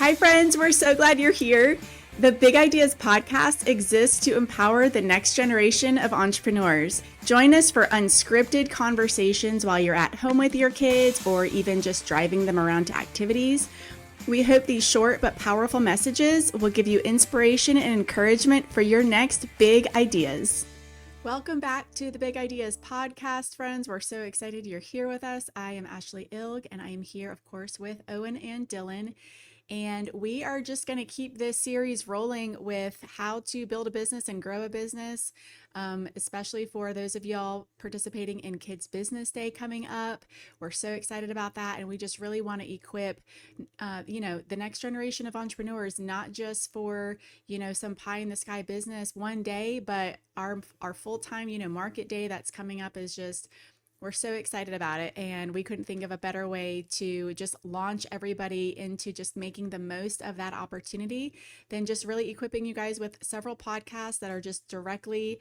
Hi, friends. We're so glad you're here. The Big Ideas podcast exists to empower the next generation of entrepreneurs. Join us for unscripted conversations while you're at home with your kids or even just driving them around to activities. We hope these short but powerful messages will give you inspiration and encouragement for your next big ideas. Welcome back to the Big Ideas podcast, friends. We're so excited you're here with us. I am Ashlee and I am here, of course, with Owen and Dylan. And we are just going to keep this series rolling with how to build a business and grow a business, especially for those of y'all participating in Kids Business Day coming up. We're so excited about that. And we just really want to equip, the next generation of entrepreneurs, not just for, some pie in the sky business one day, but our full-time, market day that's coming up is just, we're so excited about it, and we couldn't think of a better way to just launch everybody into just making the most of that opportunity than just really equipping you guys with several podcasts that are just directly,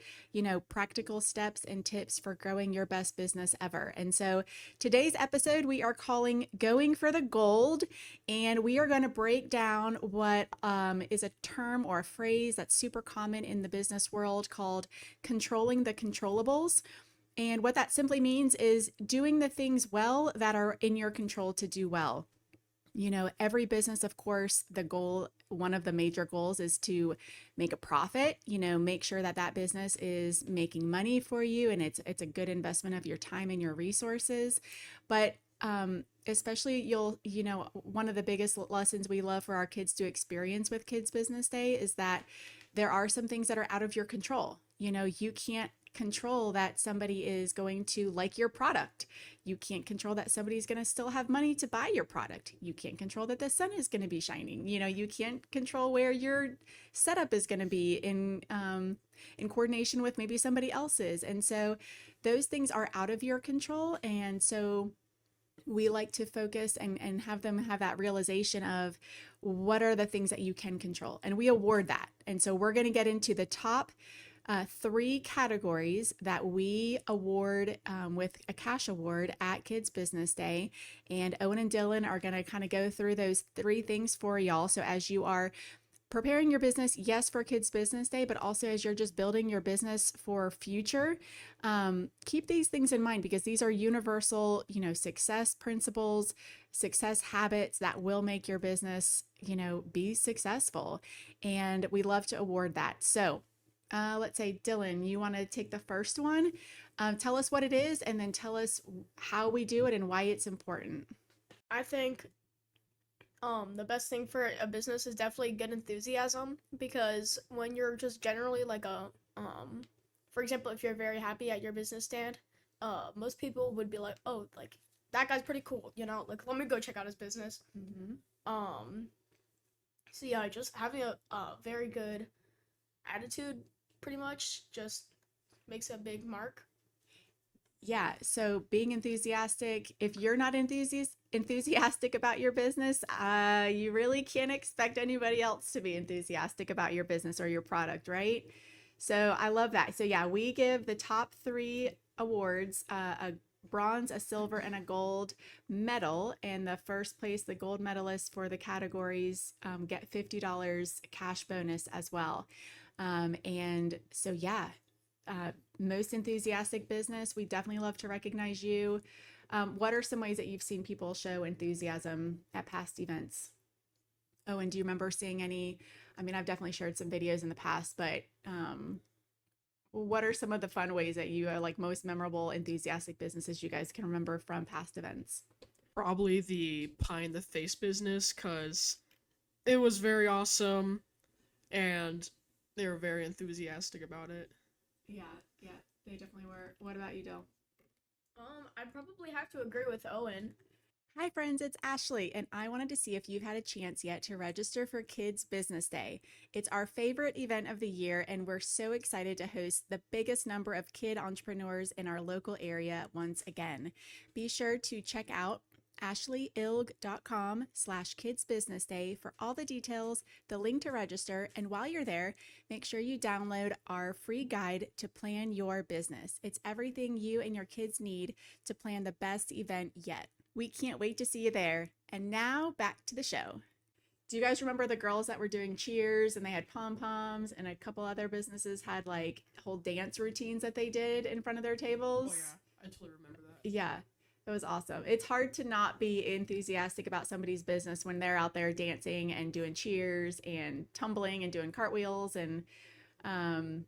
practical steps and tips for growing your best business ever. And so today's episode we are calling Going for the Gold, and we are going to break down what is a term or a phrase that's super common in the business world called controlling the controllables. And what that simply means is doing the things well that are in your control to do well. Every business, of course, one of the major goals is to make a profit, make sure that that business is making money for you and it's a good investment of your time and your resources. But especially one of the biggest lessons we love for our kids to experience with Kids Business Day is that there are some things that are out of your control. You can't control that somebody is going to like your product. You can't control that somebody's going to still have money to buy your product. You can't control that the sun is going to be shining. You can't control where your setup is going to be in coordination with maybe somebody else's. And so those things are out of your control. And so we like to focus and have them have that realization of what are the things that you can control. And we award that. And so we're going to get into the top three categories that we award with a cash award at Kids Business Day. And Owen and Dylan are going to kind of go through those three things for y'all. So as you are preparing your business, yes, for Kids Business Day, but also as you're just building your business for future, keep these things in mind because these are universal, success principles, success habits that will make your business, be successful. And we love to award that. So let's say, Dylan, you want to take the first one. Tell us what it is and then tell us how we do it and why it's important. I think the best thing for a business is definitely good enthusiasm, because when you're just generally like for example, if you're very happy at your business stand, most people would be like, oh, like that guy's pretty cool, like let me go check out his business. So yeah, just having a very good attitude pretty much just makes a big mark. Yeah, so being enthusiastic, if you're not enthusiastic about your business, you really can't expect anybody else to be enthusiastic about your business or your product, right? So I love that. So yeah, we give the top three awards, a bronze, a silver, and a gold medal. And the first place, the gold medalists for the categories get $50 cash bonus as well. And so yeah, most enthusiastic business, we definitely love to recognize you. What are some ways that you've seen people show enthusiasm at past events? Oh, and do you remember seeing any? I mean, I've definitely shared some videos in the past, but what are some of the fun ways that you are like most memorable, enthusiastic businesses you guys can remember from past events? Probably the pie in the face business, because it was very awesome and they were very enthusiastic about it. Yeah, they definitely were. What about you, Dill? I'd probably have to agree with Owen. Hi, friends, it's Ashlee, and I wanted to see if you've had a chance yet to register for Kids Business Day. It's our favorite event of the year, and we're so excited to host the biggest number of kid entrepreneurs in our local area once again. Be sure to check out ashleeilg.com/kidsbusinessday for all the details, the link to register, and while you're there, make sure you download our free guide to plan your business. It's everything you and your kids need to plan the best event yet. We can't wait to see you there. And now back to the show. Do you guys remember the girls that were doing cheers and they had pom-poms, and a couple other businesses had like whole dance routines that they did in front of their tables? Oh yeah, I totally remember that. Yeah, it was awesome. It's hard to not be enthusiastic about somebody's business when they're out there dancing and doing cheers and tumbling and doing cartwheels and um,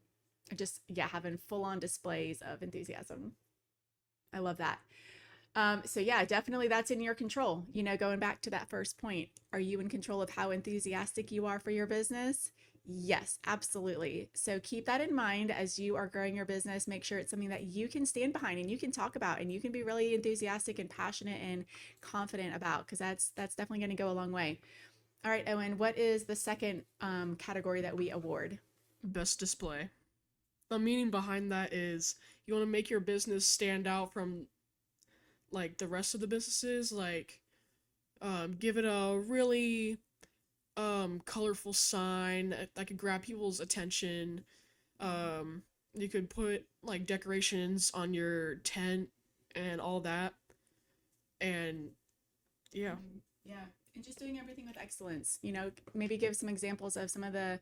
just, yeah, having full on displays of enthusiasm. I love that. So yeah, definitely that's in your control. You know, going back to that first point, are you in control of how enthusiastic you are for your business? Yes, absolutely. So keep that in mind as you are growing your business. Make sure it's something that you can stand behind and you can talk about and you can be really enthusiastic and passionate and confident about, because that's definitely going to go a long way. All right, Owen, what is the second category that we award? Best display. The meaning behind that is you want to make your business stand out from like the rest of the businesses, like give it a really colorful sign that could grab people's attention. You could put like decorations on your tent and all that. And yeah. Yeah, and just doing everything with excellence. You know, maybe give some examples of some of the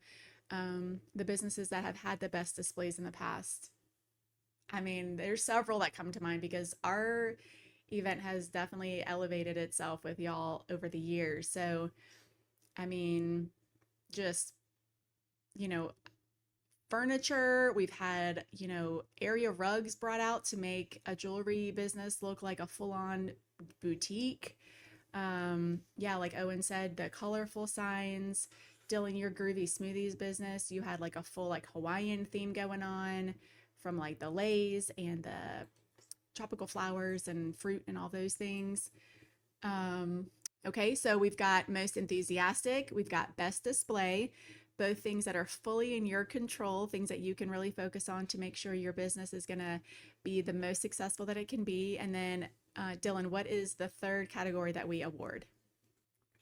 businesses that have had the best displays in the past. I mean, there's several that come to mind because our event has definitely elevated itself with y'all over the years. So, I mean, just, you know, furniture, we've had, you know, area rugs brought out to make a jewelry business look like a full-on boutique. Yeah, like Owen said, the colorful signs. Dylan, your groovy smoothies business, you had like a full like Hawaiian theme going on from like the leis and the tropical flowers and fruit and all those things. Um, okay, so we've got most enthusiastic, we've got best display, both things that are fully in your control, things that you can really focus on to make sure your business is going to be the most successful that it can be. And then, Dylan, what is the third category that we award?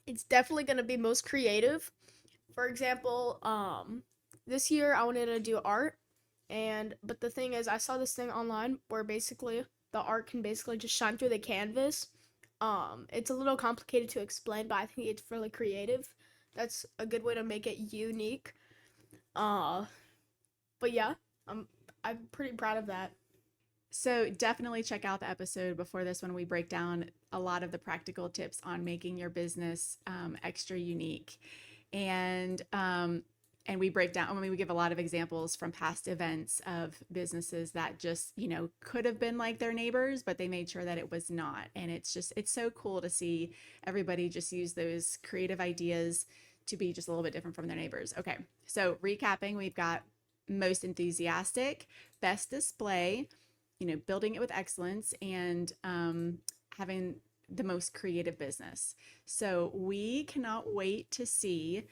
It's definitely going to be most creative. For example, this year I wanted to do art, but the thing is, I saw this thing online where basically the art can basically just shine through the canvas. It's a little complicated to explain, but I think it's really creative. That's a good way to make it unique. Uh, but yeah, I'm pretty proud of that. So definitely check out the episode before this one. We break down a lot of the practical tips on making your business extra unique, and we break down. I mean, we give a lot of examples from past events of businesses that just, you know, could have been like their neighbors, but they made sure that it was not. And it's so cool to see everybody just use those creative ideas to be just a little bit different from their neighbors. Okay, so recapping, we've got most enthusiastic, best display, you know, building it with excellence, and having the most creative business. So we cannot wait to see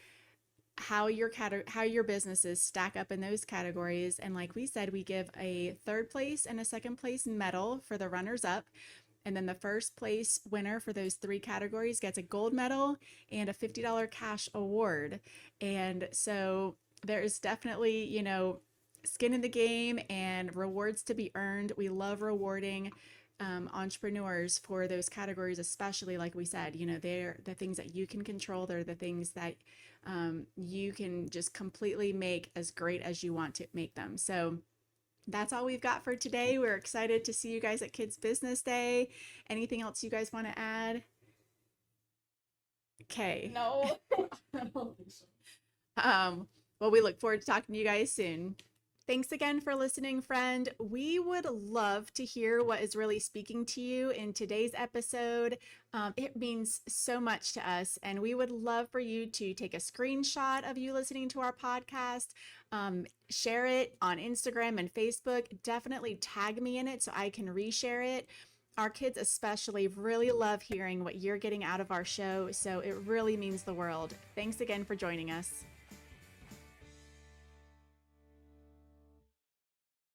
how your businesses stack up in those categories. And like we said, we give a third place and a second place medal for the runners up. And then the first place winner for those three categories gets a gold medal and a $50 cash award. And so there is definitely, you know, skin in the game and rewards to be earned. We love rewarding entrepreneurs for those categories, especially like we said, you know, they're the things that you can control. They're the things that you can just completely make as great as you want to make them. So that's all we've got for today. We're excited to see you guys at Kids Business Day. Anything else you guys want to add? Okay. No. I don't think so. Well, we look forward to talking to you guys soon. Thanks again for listening, friend. We would love to hear what is really speaking to you in today's episode. It means so much to us, and we would love for you to take a screenshot of you listening to our podcast, share it on Instagram and Facebook. Definitely tag me in it so I can reshare it. Our kids especially really love hearing what you're getting out of our show, so it really means the world. Thanks again for joining us.